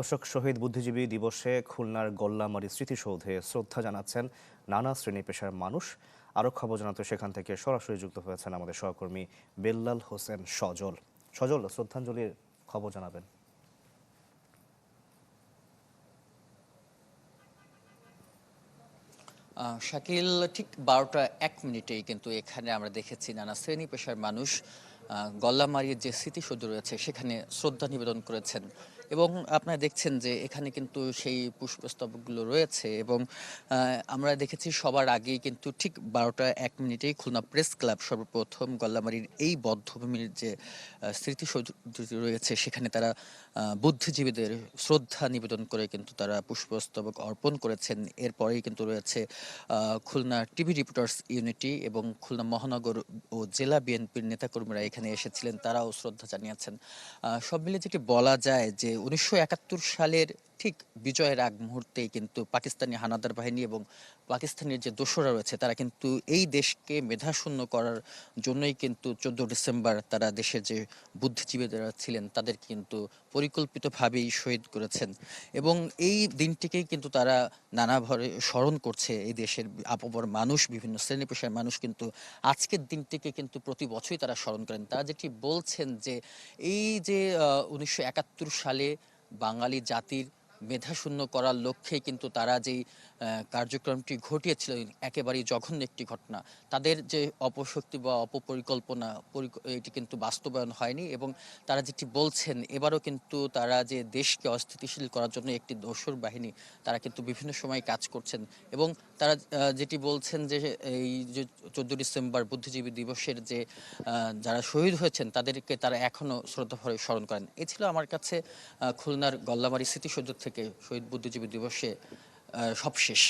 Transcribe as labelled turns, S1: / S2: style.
S1: দর্শক, শহীদ বুদ্ধিজীবী দিবসে খুলনার গল্লামারী স্মৃতিসৌধে শ্রদ্ধা জানাচ্ছেন নানা শ্রেণী পেশার মানুষ। আরও খবর জানাতে সেখান থেকে সরাসরি যুক্ত হয়েছেন আমাদের সহকর্মী বেল্লাল হোসেন সজল। সজল, শ্রদ্ধাঞ্জলির খবর জানাবেন।
S2: শাকিল, ঠিক ১২টা ১ মিনিটেই কিন্তু এখানে আমরা দেখেছি নানা শ্রেণী পেশার মানুষ গল্লামারীর যে স্মৃতিসৌধ রয়েছে সেখানে শ্রদ্ধা নিবেদন করেছেন। এবং আপনারা দেখছেন যে এখানে কিন্তু সেই পুষ্পস্তবকগুলো রয়েছে এবং আমরা দেখেছি সবার আগেই কিন্তু ঠিক ১২টা ১ মিনিটেই খুলনা প্রেস ক্লাব সর্বপ্রথম গল্লামারীর এই বধ্যভূমির যে স্মৃতিসৌধ রয়েছে সেখানে তারা বুদ্ধিজীবীদের শ্রদ্ধা নিবেদন করে কিন্তু তারা পুষ্পস্তবক অর্পণ করেছেন। এরপরেই কিন্তু রয়েছে খুলনা টিভি রিপোর্টার্স ইউনিটি এবং খুলনা মহানগর ও জেলা বিএনপির নেতাকর্মীরা এখানে এসেছিলেন, তারাও শ্রদ্ধা জানিয়েছেন। সব মিলে যেটি বলা যায় যে ১৯৭১ সালের ঠিক বিজয়ের আগ মুহূর্তেই কিন্তু পাকিস্তানি হানাদার বাহিনী এবং পাকিস্তানের যে দোসররা রয়েছে তারা কিন্তু এই দেশকে মেধাশূন্য করার জন্যই কিন্তু ১৪ ডিসেম্বর তারা দেশের যে বুদ্ধিজীবীরা ছিলেন তাদের কিন্তু পরিকল্পিতভাবেই শহীদ করেছেন। এবং এই দিনটিকেই কিন্তু তারা নানাভাবে স্মরণ করছে এই দেশের আপামর মানুষ, বিভিন্ন শ্রেণী পেশার মানুষ কিন্তু আজকের দিনটিকে কিন্তু প্রতি বছরই তারা স্মরণ করেন। তারা যেটি বলছেন যে এই যে ১৯৭১ সালে বাঙালি জাতির মেধাশূন্য করার লক্ষ্যে কিন্তু তারা যেই কার্যক্রমটি ঘটিয়েছিল একেবারেই জঘন্য একটি ঘটনা। তাদের যে অপশক্তি বা অপপরিকল্পনা এটি কিন্তু বাস্তবায়ন হয়নি এবং তারা যেটি বলছেন এবারও কিন্তু তারা যে দেশকে অস্থিতিশীল করার জন্য একটি দোসর বাহিনী তারা কিন্তু বিভিন্ন সময় কাজ করছেন। এবং তারা যেটি বলছেন যে এই যে ১৪ ডিসেম্বর বুদ্ধিজীবী দিবসের যে যারা শহীদ হয়েছেন তাদেরকে তারা এখনো শ্রদ্ধাভরে স্মরণ করেন। এ ছিল আমার কাছে খুলনার গল্লামারী স্মৃতিসৌধ থেকে শহীদ বুদ্ধিজীবী দিবসে সবশেষ।